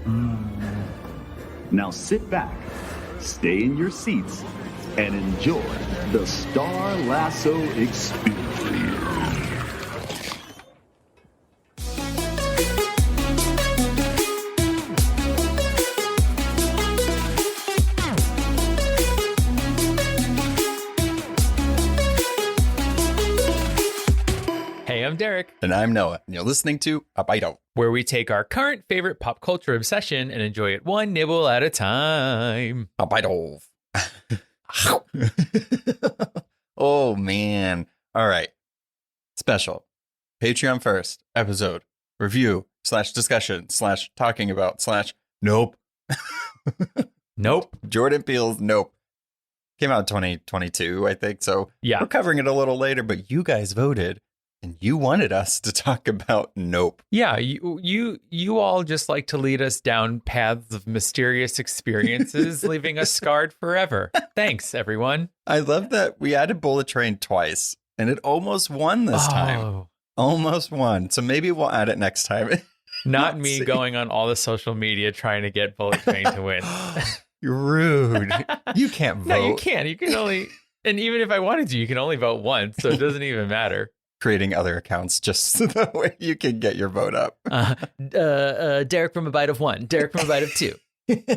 Now sit back, stay in your seats, and enjoy the Star Lasso experience. Hey, I'm Derek. And I'm Noah, and you're listening to A Bite of, where we take our current favorite pop culture obsession and enjoy it one nibble at a time. A Bite of. Oh, man. All right. Special. Patreon first episode. Review / discussion / talking about / nope. Nope. Jordan Peele's Nope. Came out in 2022, I think. So yeah, we're covering it a little later, but you guys voted. And you wanted us to talk about Nope. Yeah, you all just like to lead us down paths of mysterious experiences, leaving us scarred forever. Thanks, everyone. I love that we added Bullet Train twice, and it almost won this time. Almost won. So maybe we'll add it next time. Not me going on all the social media trying to get Bullet Train to win. You're rude. You can't vote. No, you can't. You can only, and even if I wanted to, you can only vote once, so it doesn't even matter. Creating other accounts just so that way you can get your vote up. Derek from A Bite of 1, Derek from A Bite of 2.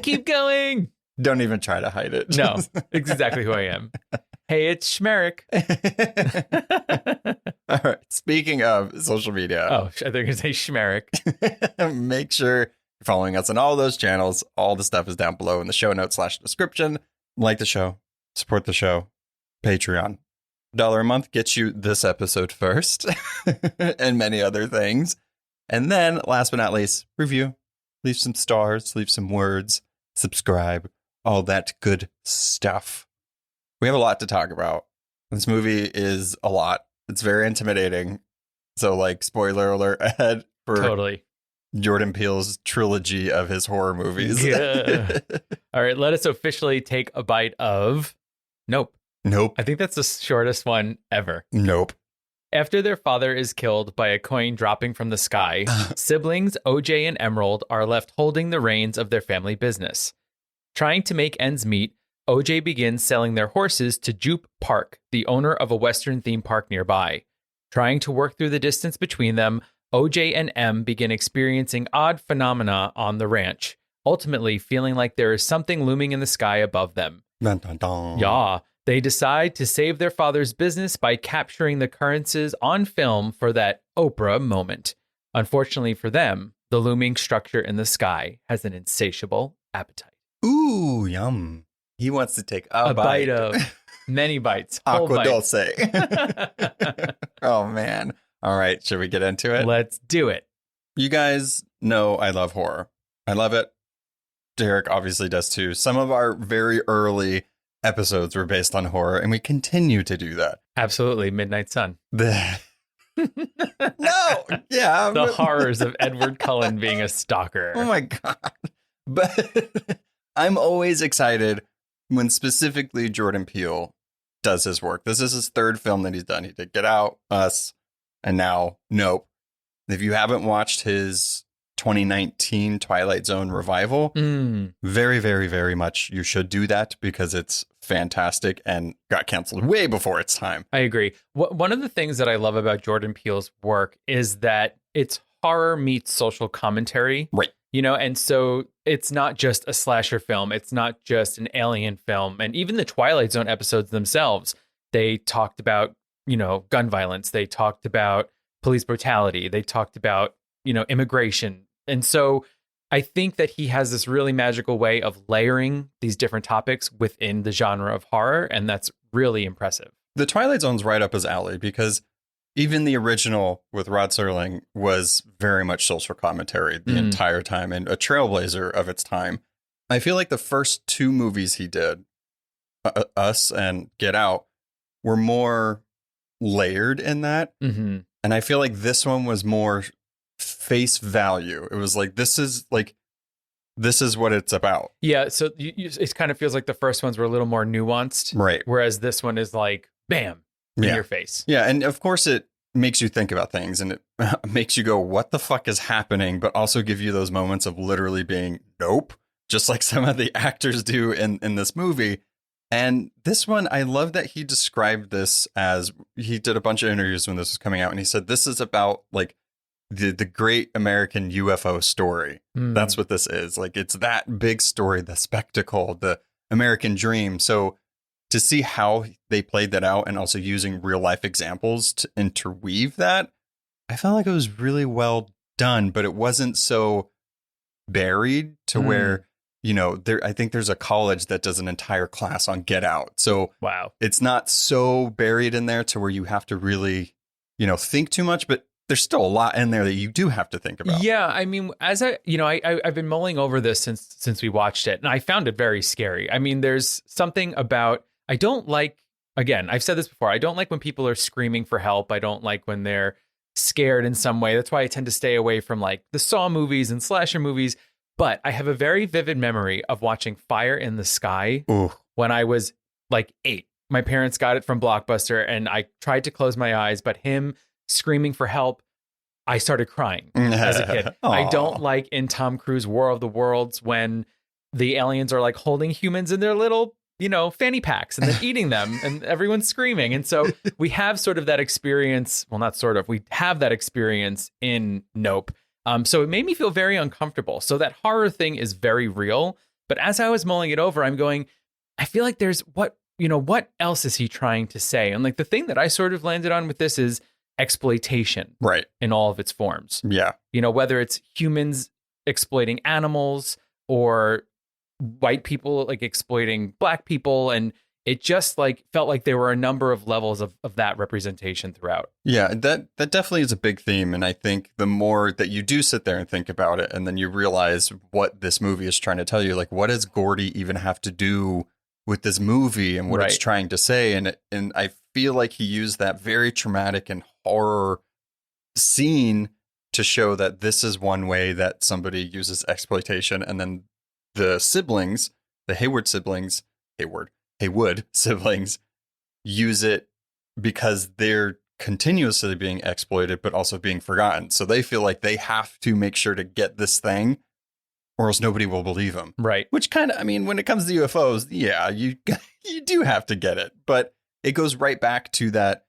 Keep going. Don't even try to hide it. No, exactly who I am. Hey, it's Schmerick. All right. Speaking of social media. Oh, I thought you were going to say Schmerick. Make sure you're following us on all those channels. All the stuff is down below in the show notes / description. Like the show. Support the show. Patreon. $1 a month gets you this episode first and many other things. And then last but not least, review, leave some stars, leave some words, subscribe, all that good stuff. We have a lot to talk about. This movie is a lot. It's very intimidating. So like spoiler alert ahead for totally Jordan Peele's trilogy of his horror movies. Yeah. All right, let us officially take a bite of Nope. Nope. I think that's the shortest one ever. Nope. After their father is killed by a coin dropping from the sky, siblings OJ and Emerald are left holding the reins of their family business. Trying to make ends meet, OJ begins selling their horses to Jupe Park, the owner of a Western theme park nearby. Trying to work through the distance between them, OJ and M begin experiencing odd phenomena on the ranch, ultimately feeling like there is something looming in the sky above them. Dun, dun, dun. Yeah. They decide to save their father's business by capturing the occurrences on film for that Oprah moment. Unfortunately for them, the looming structure in the sky has an insatiable appetite. Ooh, yum. He wants to take a bite of many bites. Whole Aqua bites. Dulce. Oh, man. All right. Should we get into it? Let's do it. You guys know I love horror. I love it. Derek obviously does too. Some of our very early episodes were based on horror, and we continue to do that. Absolutely. Midnight Sun. No. Yeah. The horrors of Edward Cullen being a stalker. Oh, my God. But I'm always excited when specifically Jordan Peele does his work. This is his third film that he's done. He did Get Out, Us, and now Nope. If you haven't watched his 2019 Twilight Zone revival, very, very, very much you should do that because it's fantastic and got canceled way before its time. I agree. One of the things that I love about Jordan Peele's work is that it's horror meets social commentary. Right. You know, and so it's not just a slasher film. It's not just an alien film. And even the Twilight Zone episodes themselves, they talked about, you know, gun violence. They talked about police brutality. They talked about, you know, immigration. And so I think that he has this really magical way of layering these different topics within the genre of horror. And that's really impressive. The Twilight Zone's right up his alley because even the original with Rod Serling was very much social commentary the entire time and a trailblazer of its time. I feel like the first two movies he did, Us and Get Out, were more layered in that. Mm-hmm. And I feel like this one was more face value. It was like, this is what it's about. Yeah. So it kind of feels like the first ones were a little more nuanced. Right. Whereas this one is like, bam, in your face. Yeah. And of course it makes you think about things, and it makes you go, what the fuck is happening? But also give you those moments of literally being, nope, just like some of the actors do in this movie. And this one, I love that he described this as, he did a bunch of interviews when this was coming out, and he said, this is about like the great American UFO story. That's what this is. Like, it's that big story, the spectacle, the American dream. So to see how they played that out and also using real life examples to interweave that, I felt like it was really well done, but it wasn't so buried to where, you know, I think there's a college that does an entire class on Get Out. So Wow. It's not so buried in there to where you have to really, you know, think too much, but there's still a lot in there that you do have to think about. Yeah, I mean, as I've been mulling over this since we watched it, and I found it very scary. I mean, there's something about, I don't like, again, I've said this before, I don't like when people are screaming for help. I don't like when they're scared in some way. That's why I tend to stay away from like the Saw movies and slasher movies. But I have a very vivid memory of watching Fire in the Sky when I was like 8. My parents got it from Blockbuster, and I tried to close my eyes, but him screaming for help, I started crying as a kid. I don't like in Tom Cruise War of the Worlds when the aliens are like holding humans in their little, you know, fanny packs and then eating them and everyone's screaming. And so we have sort of that experience. Well, not sort of, we have that experience in Nope. So it made me feel very uncomfortable. So that horror thing is very real. But as I was mulling it over, I'm going, I feel like there's what else is he trying to say? And like the thing that I sort of landed on with this is exploitation, right, in all of its forms. Yeah. You know, whether it's humans exploiting animals or white people like exploiting black people, and it just like felt like there were a number of levels of that representation throughout. Yeah, that definitely is a big theme, and I think the more that you do sit there and think about it, and then you realize what this movie is trying to tell you, like what does Gordy even have to do with this movie and what it's trying to say, and I feel like he used that very traumatic and horror scene to show that this is one way that somebody uses exploitation, and then the siblings, the Haywood siblings, use it because they're continuously being exploited, but also being forgotten. So they feel like they have to make sure to get this thing or else nobody will believe them. Right. Which kind of, I mean, when it comes to UFOs, yeah, you do have to get it. But it goes right back to that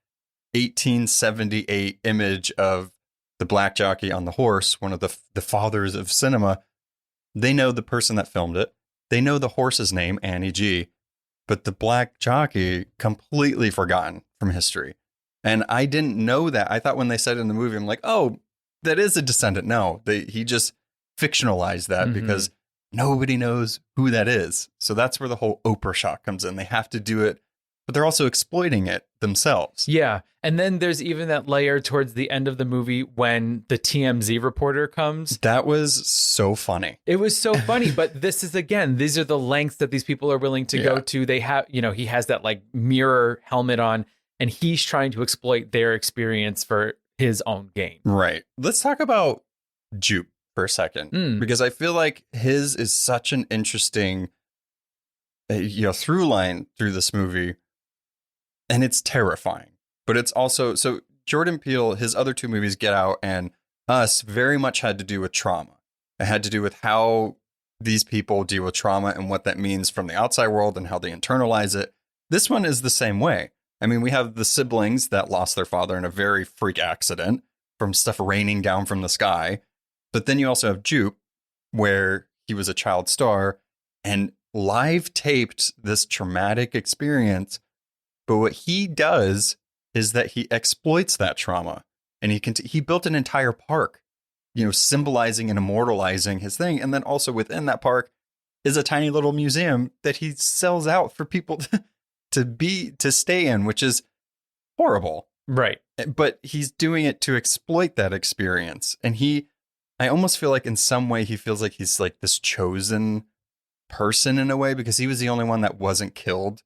1878 image of the black jockey on the horse, one of the fathers of cinema. They know the person that filmed it. They know the horse's name, Annie G. But the black jockey, completely forgotten from history. And I didn't know that. I thought when they said it in the movie, I'm like, oh, that is a descendant. No, he just fictionalized that because nobody knows who that is. So that's where the whole Oprah shot comes in. They have to do it, but they're also exploiting it themselves. Yeah. And then there's even that layer towards the end of the movie when the TMZ reporter comes. That was so funny. It was so funny. But this is, again, these are the lengths that these people are willing to go to. They have, you know, he has that like mirror helmet on, and he's trying to exploit their experience for his own gain. Right. Let's talk about Jupe for a second, because I feel like his is such an interesting, through line through this movie, and it's terrifying. But it's also, so Jordan Peele, his other two movies, Get Out and Us, very much had to do with trauma. It had to do with how these people deal with trauma and what that means from the outside world and how they internalize it. This one is the same way. I mean, we have the siblings that lost their father in a very freak accident from stuff raining down from the sky. But then you also have Jupe, where he was a child star and live taped this traumatic experience. But what he does is that he exploits that trauma, and he built an entire park, symbolizing and immortalizing his thing. And then also within that park is a tiny little museum that he sells out for people to stay in, which is horrible. Right. But he's doing it to exploit that experience. And I almost feel like in some way he feels like he's like this chosen person in a way, because he was the only one that wasn't killed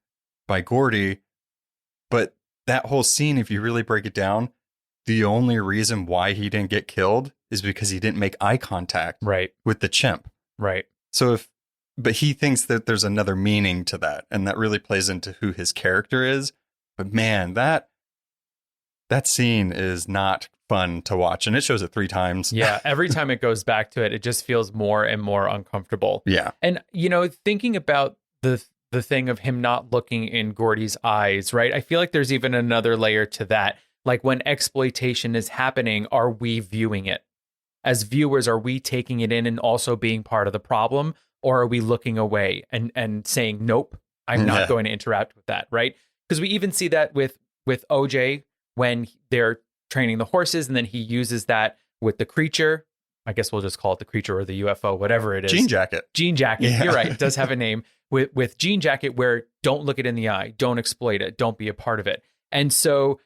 by Gordy. But that whole scene, if you really break it down, the only reason why he didn't get killed is because he didn't make eye contact with the chimp. Right. But he thinks that there's another meaning to that, and that really plays into who his character is. But man, that That scene is not fun to watch, and it shows it 3 times. Yeah, every time it goes back to it, it just feels more and more uncomfortable. Yeah. And, thinking about the thing of him not looking in Gordy's eyes, right? I feel like there's even another layer to that. Like when exploitation is happening, are we viewing it? As viewers, are we taking it in and also being part of the problem? Or are we looking away and saying, nope, I'm not going to interact with that, right? Because we even see that with OJ when they're training the horses, and then he uses that with the creature. I guess we'll just call it the creature or the UFO, whatever it is. Jean Jacket. Jean Jacket. Yeah. You're right. It does have a name. With Jean Jacket, where don't look it in the eye, don't exploit it, don't be a part of it. And so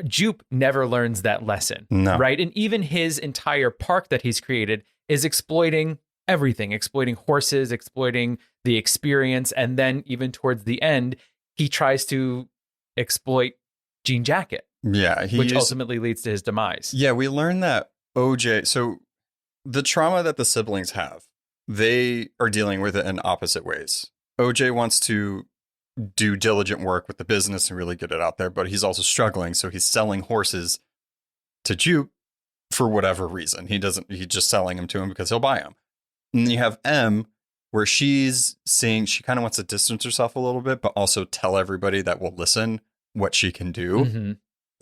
Jupe never learns that lesson, right? And even his entire park that he's created is exploiting everything, exploiting horses, exploiting the experience. And then even towards the end, he tries to exploit Jean Jacket. Yeah. Which ultimately leads to his demise. Yeah, we learned that OJ, so the trauma that the siblings have, they are dealing with it in opposite ways. OJ wants to do diligent work with the business and really get it out there, but he's also struggling. So he's selling horses to Jupe for whatever reason. He's just selling them to him because he'll buy them. And then you have M, where she's saying she kind of wants to distance herself a little bit, but also tell everybody that will listen what she can do. Mm-hmm.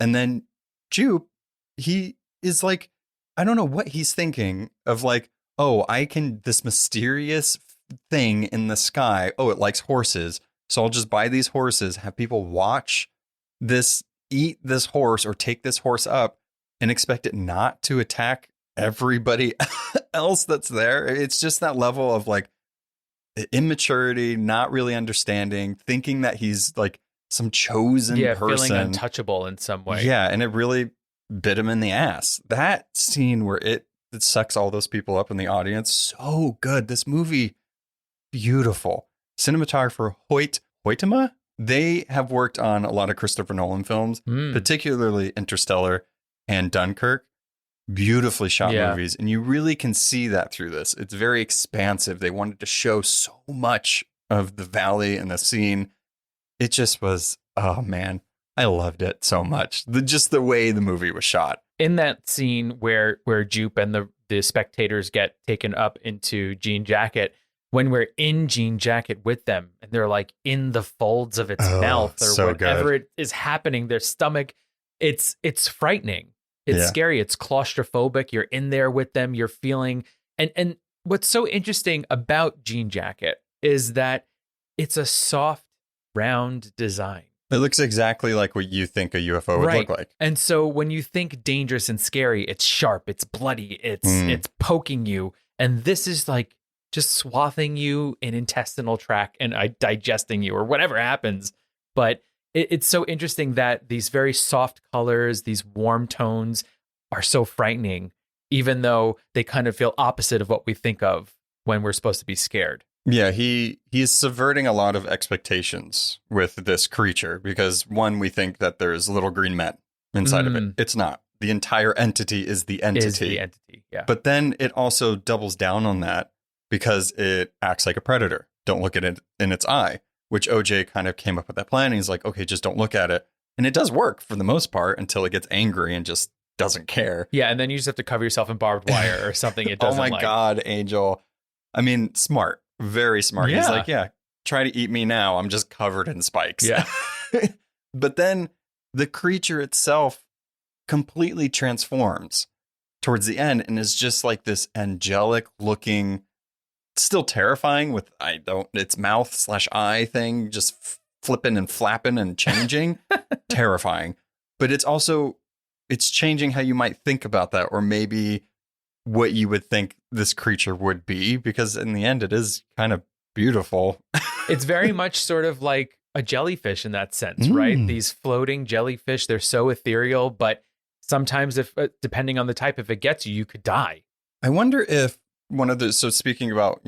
And then Jupe, he is like, I don't know what he's thinking of, like, oh, I can, this mysterious thing in the sky. Oh, it likes horses. So I'll just buy these horses, have people watch this, eat this horse or take this horse up and expect it not to attack everybody else that's there. It's just that level of like immaturity, not really understanding, thinking that he's like some chosen person. Feeling untouchable in some way. Yeah. And it really bit him in the ass. That scene where it sucks all those people up in the audience. So good. This movie, beautiful. Cinematographer Hoytema, they have worked on a lot of Christopher Nolan films, particularly Interstellar and Dunkirk. Beautifully shot movies. And you really can see that through this. It's very expansive. They wanted to show so much of the valley and the scene. It just was, oh man, I loved it so much. Just the way the movie was shot. In that scene where Jupe and the spectators get taken up into Jean Jacket, when we're in Jean Jacket with them and they're like in the folds of its mouth or so whatever good. it is happening, their stomach, it's frightening. It's scary. It's claustrophobic. You're in there with them. You're feeling, and what's so interesting about Jean Jacket is that it's a soft, round design. It looks exactly like what you think a UFO would look like. And so when you think dangerous and scary, it's sharp, it's bloody, it's poking you. And this is like just swathing you in intestinal tract and digesting you or whatever happens. But it's so interesting that these very soft colors, these warm tones are so frightening, even though they kind of feel opposite of what we think of when we're supposed to be scared. Yeah, he's subverting a lot of expectations with this creature because, one, we think that there's little green men inside of it. It's not. The entire entity is the entity. Yeah. But then it also doubles down on that because it acts like a predator. Don't look at it in its eye, which OJ kind of came up with that plan. And he's like, okay, just don't look at it. And it does work for the most part until it gets angry and just doesn't care. Yeah, and then you just have to cover yourself in barbed wire or something it doesn't like. Oh my God, Angel. I mean, smart. Very smart. Yeah. He's like, yeah, try to eat me now. I'm just covered in spikes. Yeah. But then the creature itself completely transforms towards the end and is just like this angelic looking, still terrifying with its mouth / eye thing just flipping and flapping and changing. Terrifying. But it's changing how you might think about that, or maybe what you would think this creature would be, because in the end it is kind of beautiful. It's very much sort of like a jellyfish in that sense, right? These floating jellyfish, they're so ethereal, but sometimes if depending on the type, if it gets you, you could die. I wonder if so speaking about,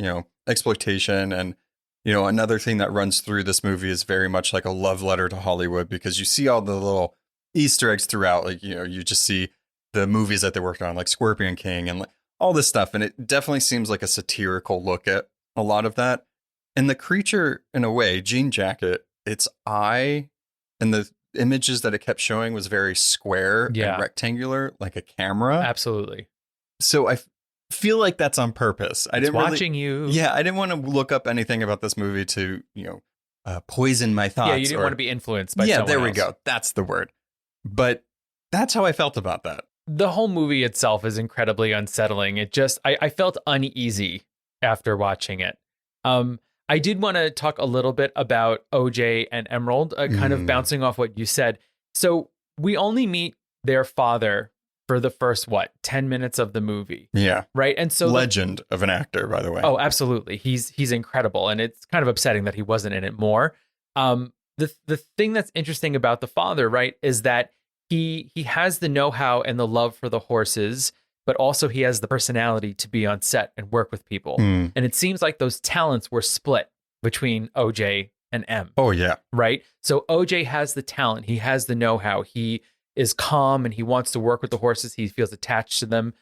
exploitation and, another thing that runs through this movie is very much like a love letter to Hollywood, because you see all the little Easter eggs throughout, like, you just see the movies that they worked on, like Scorpion King and all this stuff. And it definitely seems like a satirical look at a lot of that. And the creature, in a way, Jean Jacket, its eye and images that it kept showing was very square and rectangular, like a camera. Absolutely. So I feel like that's on purpose. I didn't watching you. Yeah, I didn't want to look up anything about this movie to, poison my thoughts. Yeah, you didn't want to be influenced by someone there we else. go. That's the word. But that's how I felt about that. The whole movie itself is incredibly unsettling. It just, I felt uneasy after watching it. I did want to talk a little bit about OJ and Emerald, kind of bouncing off what you said. So we only meet their father for the first, 10 minutes of the movie. Yeah. Right. And so legend of an actor, by the way. Oh, absolutely. He's incredible. And it's kind of upsetting that he wasn't in it more. The thing that's interesting about the father, right, is that he has the know-how and the love for the horses, but also he has the personality to be on set and work with people. And it seems like those talents were split between OJ and M. Oh, yeah. Right. So OJ has the talent. He has the know-how. He is calm and he wants to work with the horses. He feels attached to them.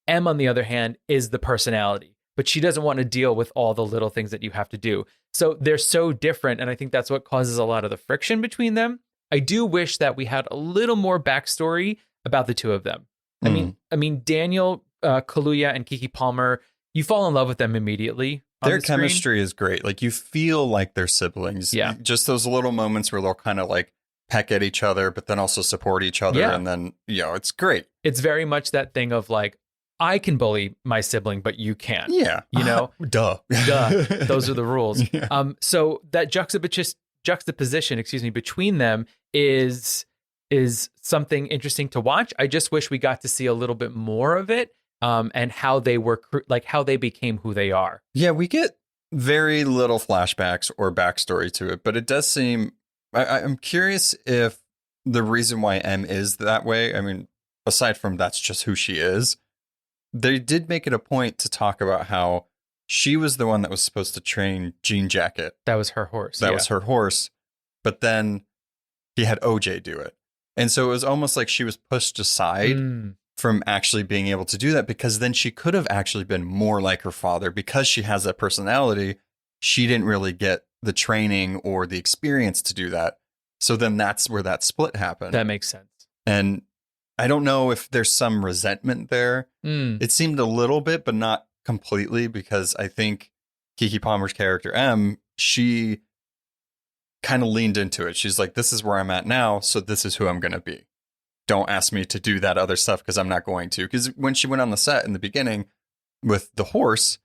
M, on the other hand, is the personality, but she doesn't want to deal with all the little things that you have to do. So they're so different. And I think that's what causes a lot of the friction between them. I do wish that we had a little more backstory about the two of them. I mean, Daniel Kaluuya and Keke Palmer, you fall in love with them immediately. Their chemistry is great. Like, you feel like they're siblings. Yeah. Just those little moments where they'll kind of like peck at each other, but then also support each other. Yeah. And then, it's great. It's very much that thing of like, I can bully my sibling, but you can't. Yeah. Duh. Those are the rules. Yeah. So that juxtaposition, between them is something interesting to watch. I just wish we got to see a little bit more of it, and how they were how they became who they are. Yeah, we get very little flashbacks or backstory to it, but it does seem. I'm curious if the reason why M is that way. I mean, aside from that's just who she is, they did make it a point to talk about how she was the one that was supposed to train Jean Jacket. That was her horse. That was her horse, but then he had OJ do it. And so it was almost like she was pushed aside from actually being able to do that, because then she could have actually been more like her father. Because she has that personality, she didn't really get the training or the experience to do that. So then that's where that split happened. That makes sense. And I don't know if there's some resentment there. It seemed a little bit, but not completely, because I think Keke Palmer's character, M, she kind of leaned into it. She's like, this is where I'm at now, so this is who I'm going to be. Don't ask me to do that other stuff, because I'm not going to. Because when she went on the set in the beginning with the horse,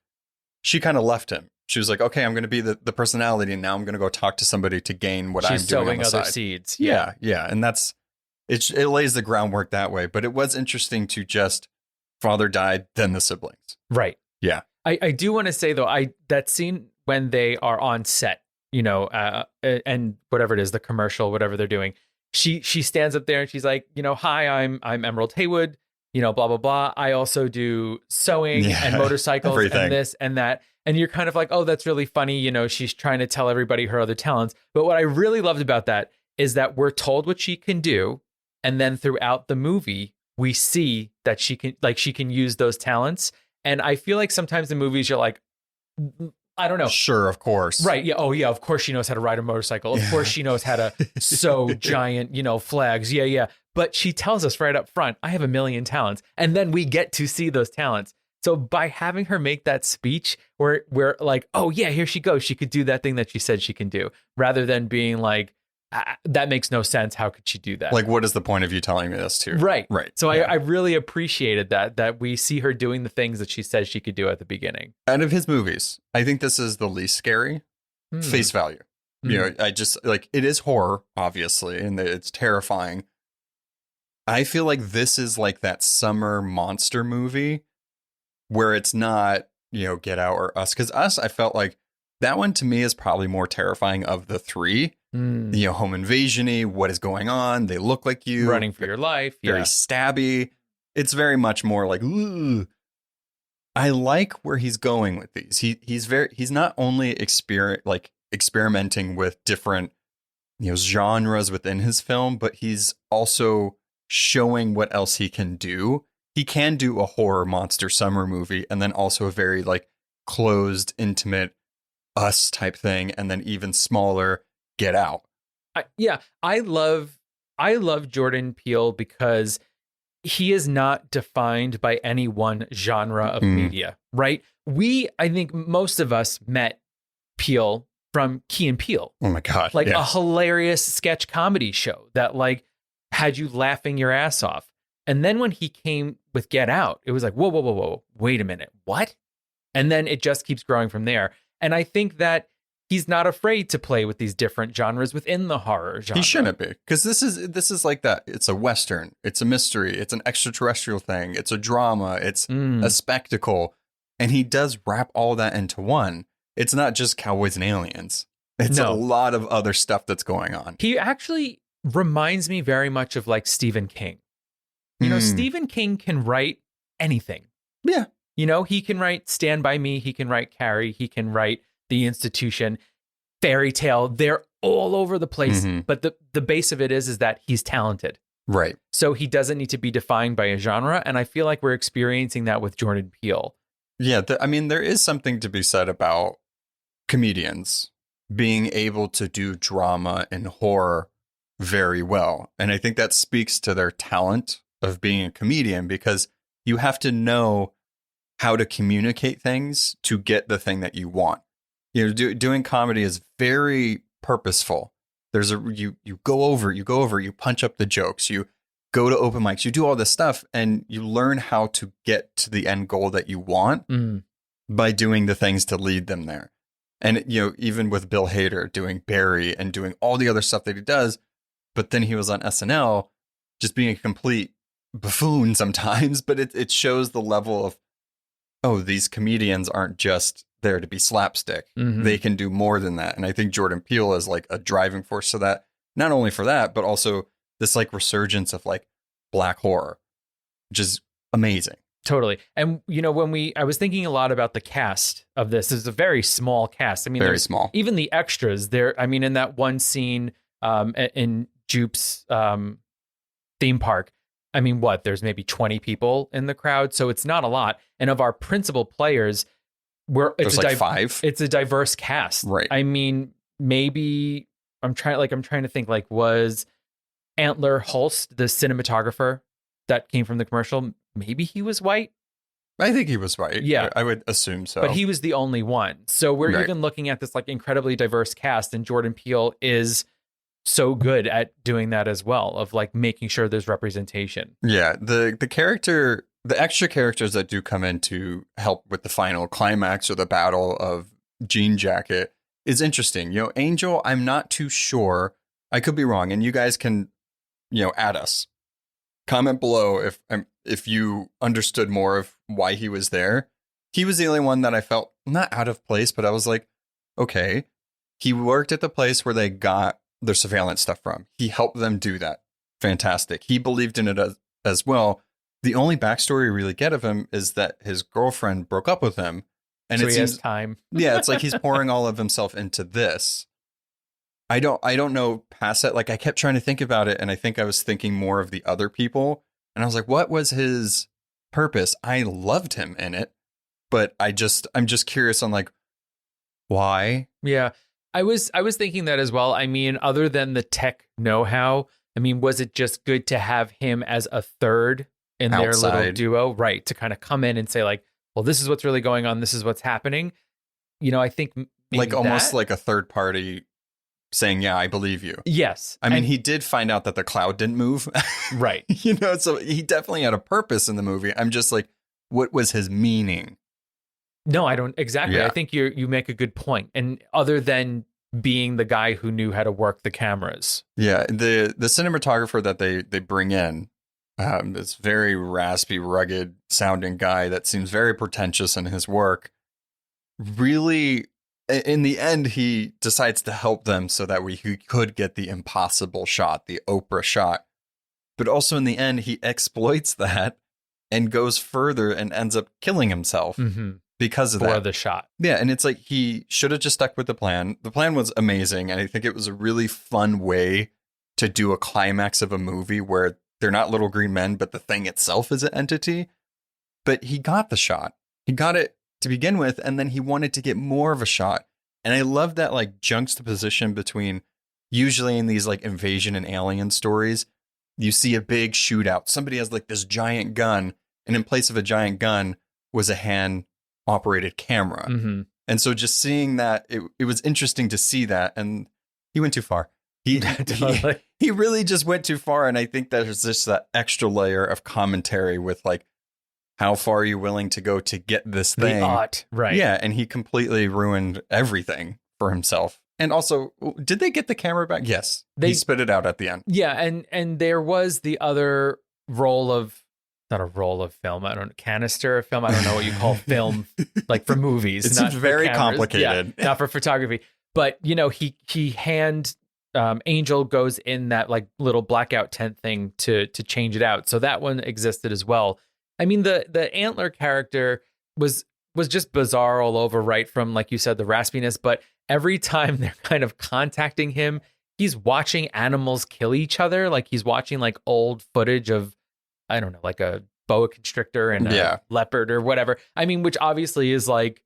she kind of left him. She was like, okay, I'm going to be the personality, and now I'm going to go talk to somebody to gain what I'm doing on the sowing other side. seeds. Yeah. And that's, it lays the groundwork that way. But it was interesting to just father died, then the siblings. Right. Yeah. I do want to say, though, that scene when they are on set, and whatever it is, the commercial, whatever they're doing, she stands up there and she's like, hi, I'm Emerald Haywood, blah, blah, blah. I also do sewing and motorcycles everything. And this and that. And you're kind of like, oh, that's really funny. She's trying to tell everybody her other talents. But what I really loved about that is that we're told what she can do. And then throughout the movie, we see that she can use those talents. And I feel like sometimes in movies, you're like, I don't know. Sure, of course. Right. Yeah. Oh, yeah. Of course she knows how to ride a motorcycle. Of course she knows how to sew giant, flags. Yeah. But she tells us right up front, I have a million talents. And then we get to see those talents. So by having her make that speech, we're like, oh, yeah, here she goes. She could do that thing that she said she can do, rather than being like, that makes no sense. How could she do that? Like, what is the point of you telling me this too? Right. So yeah. I really appreciated that we see her doing the things that she said she could do at the beginning. Out of his movies, I think this is the least scary. Face value. I just like, it is horror, obviously, and it's terrifying. I feel like this is like that summer monster movie where it's not, Get Out or Us. Because Us, I felt like that one to me is probably more terrifying of the three. Home invasion-y, what is going on? They look like you. Running for your life. Very stabby. It's very much more like, ooh. I like where he's going with these. He's not only experimenting with different, genres within his film, but he's also showing what else he can do. He can do a horror monster summer movie, and then also a very like closed, intimate Us type thing, and then even smaller Get Out. I love I love Jordan Peele because he is not defined by any one genre of media, right? I think most of us met Peele from Key and Peele. Oh my God. Like yes. a hilarious sketch comedy show that like had you laughing your ass off. And then when he came with Get Out, it was like, whoa, wait a minute, what? And then it just keeps growing from there. And I think that he's not afraid to play with these different genres within the horror genre. He shouldn't be, because this is like that. It's a Western, it's a mystery, it's an extraterrestrial thing, it's a drama, it's a spectacle. And he does wrap all that into one. It's not just cowboys and aliens. It's a lot of other stuff that's going on. He actually reminds me very much of like Stephen King. You know, Stephen King can write anything. Yeah. You know, he can write Stand By Me. He can write Carrie. He can write The Institution, Fairy Tale. They're all over the place. But the base of it is that he's talented. Right. So he doesn't need to be defined by a genre. And I feel like we're experiencing that with Jordan Peele. Yeah. I mean, there is something to be said about comedians being able to do drama and horror very well. And I think that speaks to their talent of being a comedian, because you have to know how to communicate things to get the thing that you want. You know, doing comedy is very purposeful. There's you go over, you punch up the jokes, you go to open mics, you do all this stuff, and you learn how to get to the end goal that you want by doing the things to lead them there. And, you know, even with Bill Hader doing Barry and doing all the other stuff that he does, but then he was on SNL just being a complete buffoon sometimes, but it shows the level of, oh, these comedians aren't just there to be slapstick. They can do more than that. And I think Jordan Peele is like a driving force to that, not only for that, but also this like resurgence of like black horror, which is amazing. Totally. And, you know, I was thinking a lot about the cast of this. It's a very small cast. I mean, very small. Even the extras there. I mean, in that one scene in Jupe's theme park, I mean, there's maybe 20 people in the crowd. So it's not a lot. And of our principal players, it's like 5. It's a diverse cast. Right. I mean, maybe I'm trying to think, like, was Antler Holst the cinematographer that came from the commercial? Maybe he was white. I think he was white. Yeah. I would assume so. But he was the only one. So we're even looking at this like incredibly diverse cast, and Jordan Peele is so good at doing that as well, of like making sure there's representation. Yeah. The extra characters that do come in to help with the final climax or the battle of Jean Jacket is interesting. You know, Angel, I'm not too sure. I could be wrong. And you guys can, you know, add us. Comment below if you understood more of why he was there. He was the only one that I felt not out of place, but I was like, okay, he worked at the place where they got their surveillance stuff from. He helped them do that. Fantastic. He believed in it as well. The only backstory we really get of him is that his girlfriend broke up with him. And so he has time. Yeah, it's like he's pouring all of himself into this. I don't know past that. Like, I kept trying to think about it, and I think I was thinking more of the other people. And I was like, what was his purpose? I loved him in it, but I'm just curious on like why. Yeah. I was thinking that as well. I mean, other than the tech know-how, I mean, was it just good to have him as a third in their little duo, right? To kind of come in and say like, well, this is what's really going on. This is what's happening. You know, I think like almost like a third party saying, yeah, I believe you. Yes. I mean, he did find out that the cloud didn't move. Right. You know, so he definitely had a purpose in the movie. I'm just like, what was his meaning? No, I don't. Exactly. Yeah. I think you make a good point. And other than being the guy who knew how to work the cameras. Yeah. The cinematographer that they bring in, this very raspy, rugged sounding guy that seems very pretentious in his work, really, in the end, he decides to help them so that he could get the impossible shot, the Oprah shot. But also in the end, he exploits that and goes further and ends up killing himself because of that. For the shot. Yeah. And it's like he should have just stuck with the plan. The plan was amazing. And I think it was a really fun way to do a climax of a movie where they're not little green men, but the thing itself is an entity. But he got the shot. He got it to begin with, and then he wanted to get more of a shot. And I love that like juxtaposition between usually in these like invasion and alien stories, you see a big shootout. Somebody has like this giant gun, and in place of a giant gun was a hand operated camera. Mm-hmm. And so just seeing that, it was interesting to see that. And he went too far. He, Totally. he really just went too far. And I think there's just that extra layer of commentary with like, how far are you willing to go to get this thing? The ought, right. Yeah. And he completely ruined everything for himself. And also, did they get the camera back? Yes. He spit it out at the end. Yeah. And there was the other roll of, not a roll of film, canister of film. I don't know what you call film, like for movies. It's not very for cameras. complicated. Yeah, not for photography. But, Angel goes in that like little blackout tent thing to change it out. So that one existed as well. I mean, the antler character was just bizarre all over, right from, like you said, the raspiness. But every time they're kind of contacting him, he's watching animals kill each other. Like he's watching like old footage of, I don't know, like a boa constrictor and a leopard or whatever. I mean, which obviously is like,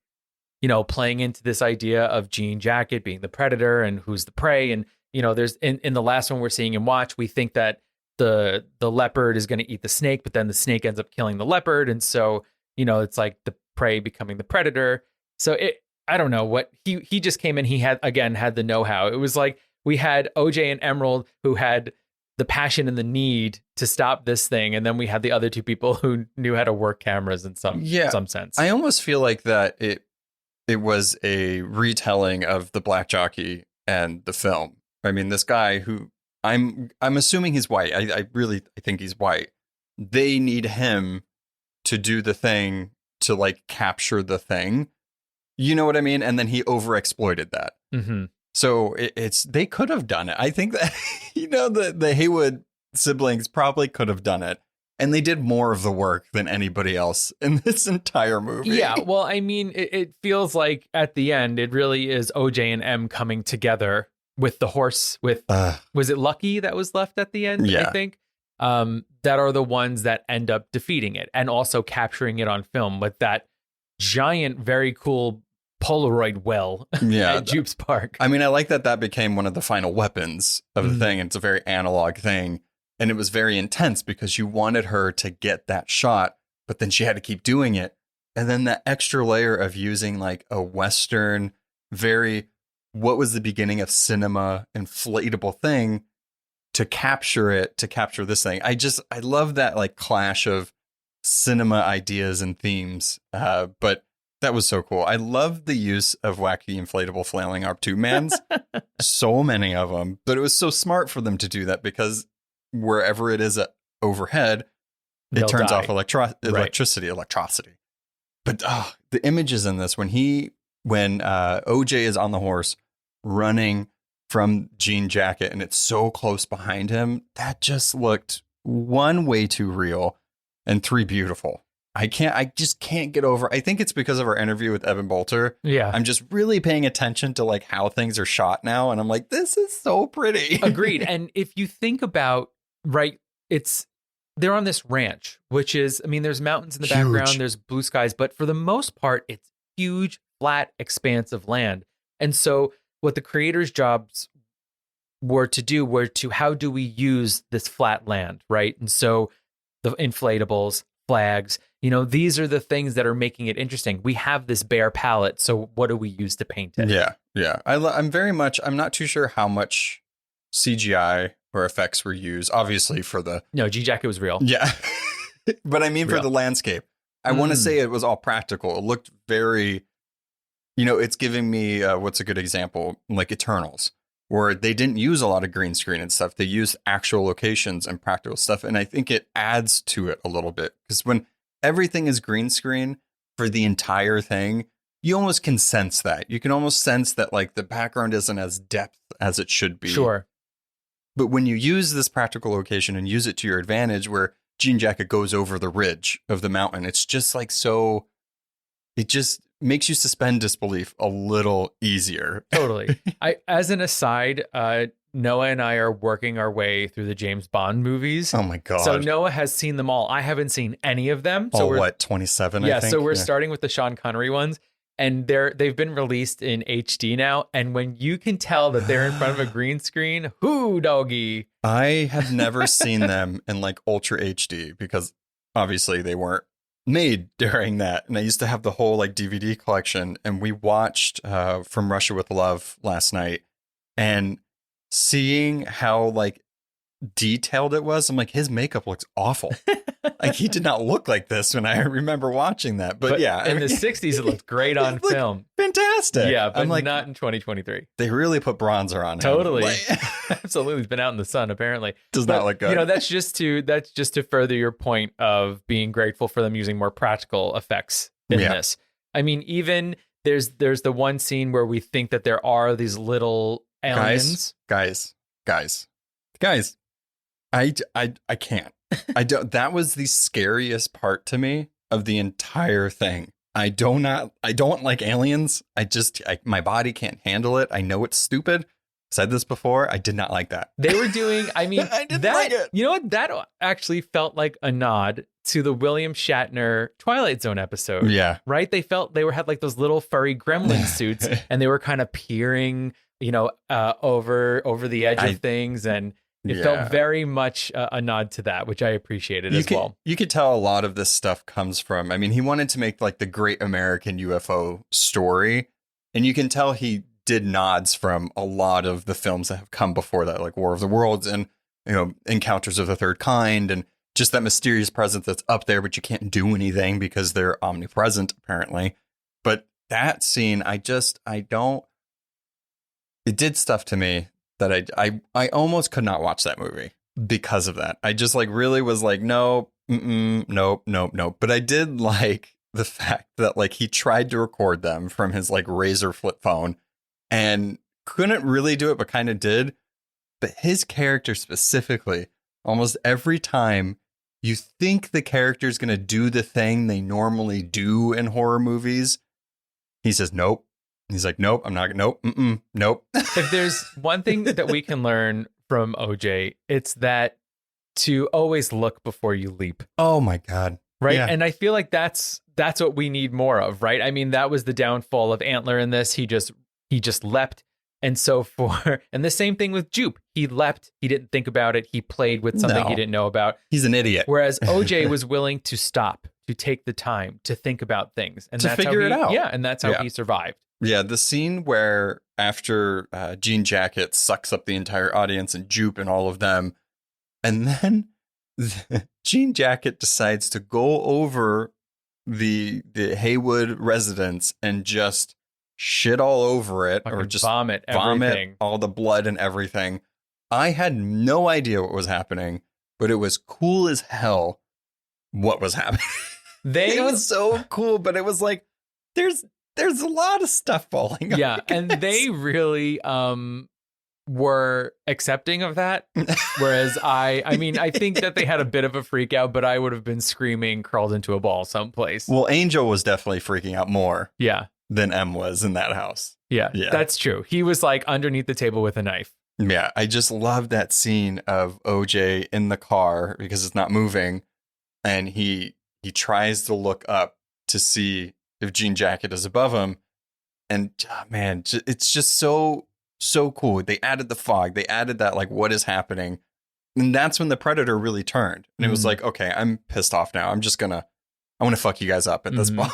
playing into this idea of Jean Jacket being the predator and who's the prey. And, there's in the last one we're seeing him watch, we think that the leopard is going to eat the snake, but then the snake ends up killing the leopard. And so, it's like the prey becoming the predator. So I don't know what he just came in. He had the know-how. It was like we had OJ and Emerald who had the passion and the need to stop this thing. And then we had the other two people who knew how to work cameras in some sense. I almost feel like that it was a retelling of the Black Jockey and the film. I mean, this guy who I'm assuming he's white. I think he's white. They need him to do the thing to like capture the thing. You know what I mean? And then he overexploited that. Mm-hmm. So they could have done it. I think that, the Haywood siblings probably could have done it. And they did more of the work than anybody else in this entire movie. Yeah. Well, I mean, it feels like at the end, it really is OJ and M coming together with the horse was it Lucky that was left at the end? Yeah. I think that are the ones that end up defeating it and also capturing it on film with that giant, very cool Polaroid well at Jupes Park. I mean, I like that became one of the final weapons of the thing. It's a very analog thing. And it was very intense because you wanted her to get that shot, but then she had to keep doing it. And then that extra layer of using like a Western, what was the beginning of cinema, inflatable thing to capture this thing. I love that like clash of cinema ideas and themes. But that was so cool. I love the use of wacky inflatable flailing R2-mans. So many of them. But it was so smart for them to do that because wherever it is overhead, it turns off electricity. But the images in this, when OJ is on the horse running from Jean Jacket and it's so close behind him, that just looked way too real and beautiful. I just can't get over. I think it's because of our interview with Evan Bolter. Yeah. I'm just really paying attention to like how things are shot now. And I'm like, this is so pretty. Agreed. And if you think about, they're on this ranch, which is, I mean, there's mountains in the background, there's blue skies, but for the most part, it's huge, flat expanse of land. And so what the creators' jobs were to how do we use this flat land, right? And so the inflatables, flags, these are the things that are making it interesting. We have this bare palette, so what do we use to paint it? Yeah. I'm not too sure how much CGI or effects were used, obviously Jean Jacket was real. Yeah. But I mean, for the landscape, I want to say it was all practical. It looked very, it's giving me, what's a good example? Like Eternals, where they didn't use a lot of green screen and stuff. They used actual locations and practical stuff. And I think it adds to it a little bit because when everything is green screen for the entire thing, you almost can sense that. You can almost sense that like the background isn't as depth as it should be. Sure. But when you use this practical location and use it to your advantage, where Jean Jacket goes over the ridge of the mountain, it's just like it just makes you suspend disbelief a little easier. Totally. As an aside, Noah and I are working our way through the James Bond movies. Oh my God. So Noah has seen them all. I haven't seen any of them. So 27, I think? Yeah, so we're starting with the Sean Connery ones. and they've been released in HD now. And when you can tell that they're in front of a green screen, whoo, doggy. I have never seen them in like Ultra HD because obviously they weren't made during that. And I used to have the whole like DVD collection, and we watched From Russia with Love last night, and seeing how like detailed it was, I'm like, his makeup looks awful. Like, he did not look like this when I remember watching that. But yeah, in the 60s, it looked great on film. Fantastic. Yeah, but I'm like, not in 2023. They really put bronzer on him. Totally. Like, Absolutely. He's been out in the sun, apparently. Does not look good. You know, that's just to further your point of being grateful for them using more practical effects in this. I mean, even there's the one scene where we think that there are these little aliens. Guys. I can't. I don't. That was the scariest part to me of the entire thing. I don't like aliens. My body can't handle it. I know it's stupid. Said this before. I did not like that. They were doing, I mean, I didn't like it. You know what? That actually felt like a nod to the William Shatner Twilight Zone episode. Yeah. Right? They had like those little furry gremlin suits, and they were kind of peering, over the edge of things, and it felt very much a nod to that, which I appreciated well. You could tell a lot of this stuff comes from, I mean, he wanted to make like the great American UFO story, and you can tell he did nods from a lot of the films that have come before that, like War of the Worlds and, Encounters of the Third Kind, and just that mysterious presence that's up there, but you can't do anything because they're omnipresent, apparently. But that scene, it did stuff to me that I almost could not watch that movie because of that. I just like really was like, no, nope. But I did like the fact that like he tried to record them from his like Razor flip phone and couldn't really do it, but kind of did. But his character specifically, almost every time you think the character is going to do the thing they normally do in horror movies, he says, nope. He's like, nope, I'm not. Nope. Nope. If there's one thing that we can learn from OJ, it's that to always look before you leap. Oh my God. Right. Yeah. And I feel like that's what we need more of. Right. I mean, that was the downfall of Antler in this. He just leapt. And so and the same thing with Jupe. He leapt. He didn't think about it. He played with something he didn't know about. He's an idiot. Whereas OJ was willing to stop, to take the time to think about things. And to figure it out. Yeah. And that's how he survived. Yeah, the scene where after Jean Jacket sucks up the entire audience and Jupe and all of them, and then Jean Jacket decides to go over the Haywood residence and just shit all over it, or just vomit everything. All the blood and everything. I had no idea what was happening, but it was cool as hell what was happening. It was so cool, but it was like, there's a lot of stuff falling. Yeah, and they really were accepting of that. Whereas I think that they had a bit of a freak out, but I would have been screaming, crawled into a ball someplace. Well, Angel was definitely freaking out more. Yeah. Than M was in that house. Yeah, that's true. He was like underneath the table with a knife. Yeah, I just love that scene of OJ in the car because it's not moving, and he tries to look up to see if Jean Jacket is above him, and man, it's just so cool. They added the fog. They added that like what is happening, and that's when the Predator really turned, and it was like, okay, I'm pissed off now. I want to fuck you guys up at this point.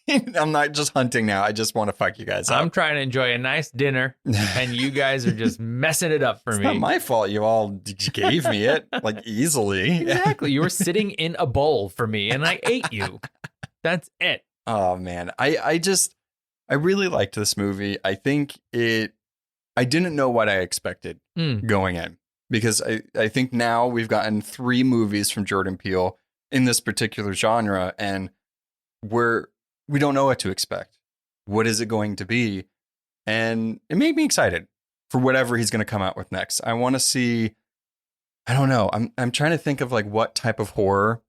I'm not just hunting now. I just want to fuck you guys up. I'm trying to enjoy a nice dinner, and you guys are just messing it up for me. It's not my fault. You all gave me it like easily. Exactly. You were sitting in a bowl for me, and I ate you. That's it. Oh man, I really liked this movie. I think I didn't know what I expected going in, because I think now we've gotten 3 movies from Jordan Peele in this particular genre, and we don't know what to expect. What is it going to be? And it made me excited for whatever he's going to come out with next. I want to see, I don't know. I'm trying to think of like what type of horror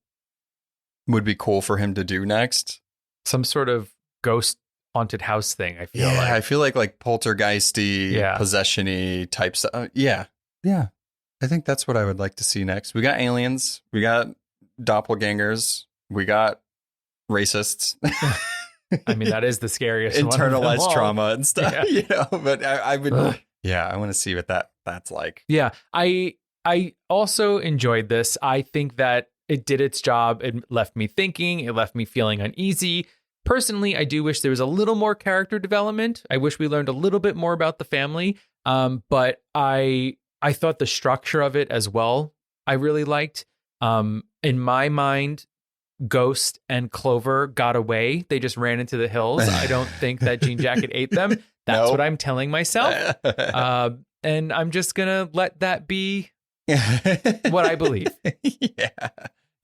would be cool for him to do next. Some sort of ghost haunted house thing, I feel like. I feel like poltergeisty, possession-y type stuff. Yeah. I think that's what I would like to see next. We got aliens. We got doppelgangers. We got racists. I mean, that is the scariest one of them all. Internalized trauma and stuff, Yeah. you know, but I would, Ugh. yeah, I want to see what that's like. Yeah, I also enjoyed this. I think that it did its job. It left me thinking. It left me feeling uneasy. Personally, I do wish there was a little more character development. I wish we learned a little bit more about the family. But I thought the structure of it as well, I really liked. In my mind, Ghost and Clover got away. They just ran into the hills. I don't think that Jean Jacket ate them. That's Nope. what I'm telling myself. And I'm just going to let that be what I believe.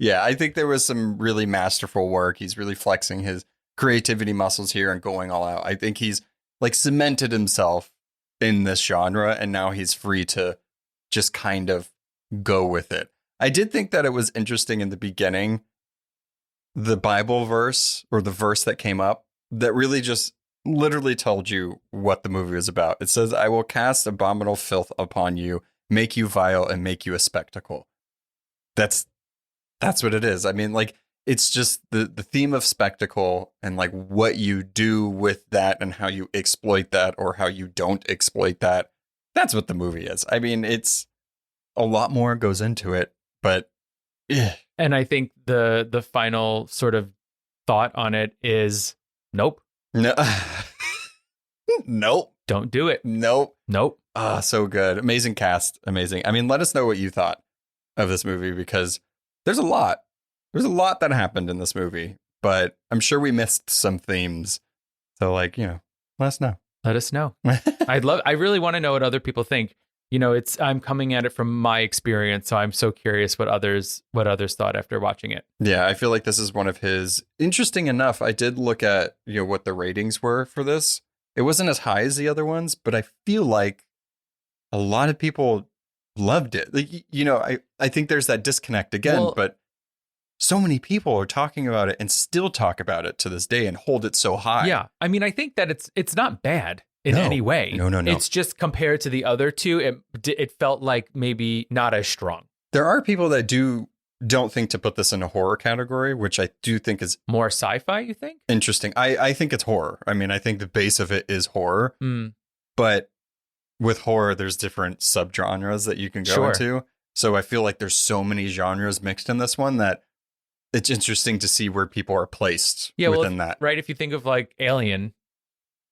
Yeah. I think there was some really masterful work. He's really flexing his creativity muscles here and going all out. I think he's like cemented himself in this genre, and now he's free to just kind of go with it. I did think that it was interesting in the beginning, the Bible verse or the verse that came up that really just literally told you what the movie was about. It says, "I will cast abominable filth upon you, make you vile, and make you a spectacle." That's what it is. I mean, like, it's just the theme of spectacle and like what you do with that and how you exploit that or how you don't exploit that. That's what the movie is. I mean, it's a lot more goes into it, but And I think the final sort of thought on it is nope. no, nope, Don't do it. nope. Nope. Ah, so good. Amazing cast. Amazing. I mean, let us know what you thought of this movie, because there's a lot. There's a lot that happened in this movie, but I'm sure we missed some themes. So, like, you know, let us know. Let us know. I really want to know what other people think. You know, I'm coming at it from my experience, so I'm so curious what others thought after watching it. Yeah, I feel like this is one of his. Interesting enough, I did look at, you know, what the ratings were for this. It wasn't as high as the other ones, but I feel like a lot of people loved it. Like, you know, I think there's that disconnect again, Well, but so many people are talking about it and still talk about it to this day and hold it so high. yeah. I mean, I think that it's not bad in No. any way. No. It's just compared to the other two, it felt like maybe not as strong. There are people that don't think to put this in a horror category, which I do think is More sci-fi, you think? interesting. I think it's horror. I mean, I think the base of it is horror, but with horror, there's different subgenres that you can go Sure. into. So I feel like there's so many genres mixed in this one that it's interesting to see where people are placed within that. Right. If you think of like Alien,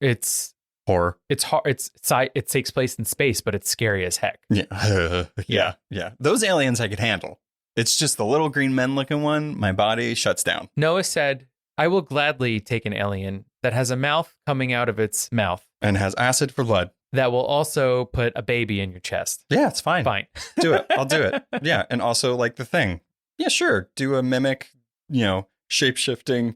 it's Horror. it takes place in space, but it's scary as heck. Yeah. Yeah. Those aliens I could handle. It's just the little green men looking one. My body shuts down. Noah said, "I will gladly take an alien that has a mouth coming out of its mouth And has acid for blood. that will also put a baby in your chest." Yeah, it's fine. Fine. Do it. I'll do it. Yeah. And also like The Thing. Yeah, sure. Do a mimic, you know, shape-shifting,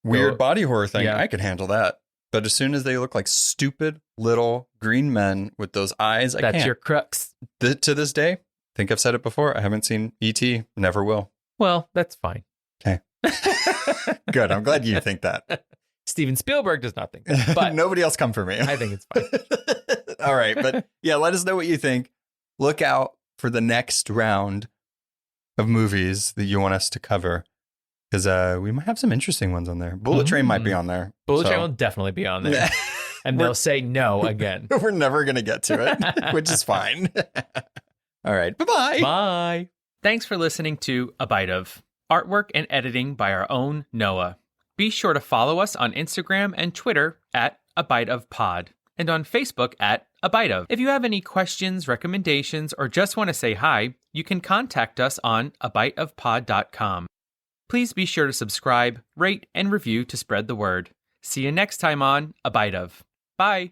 weird body horror thing. Yeah. I could handle that. But as soon as they look like stupid little green men with those eyes, I That's can't. your crux. To this day, I think I've said it before. I haven't seen E.T. Never will. Well, that's fine. Okay. Good. I'm glad you think that. Steven Spielberg does not think that, but Nobody else come for me. I think it's fine. All right. But yeah, let us know what you think. Look out for the next round of movies that you want us to cover, because we might have some interesting ones on there. Bullet Train might be on there. Bullet Train will definitely be on there. And they'll say no again. We're never going to get to it, which is fine. All right. Bye-bye. Bye. Thanks for listening to A Bite of. Artwork and editing by our own Noah. Be sure to follow us on Instagram and Twitter at A Bite of Pod, and on Facebook at A Bite of. If you have any questions, recommendations, or just want to say hi, you can contact us on abiteofpod.com. Please be sure to subscribe, rate, and review to spread the word. See you next time on A Bite of. Bye.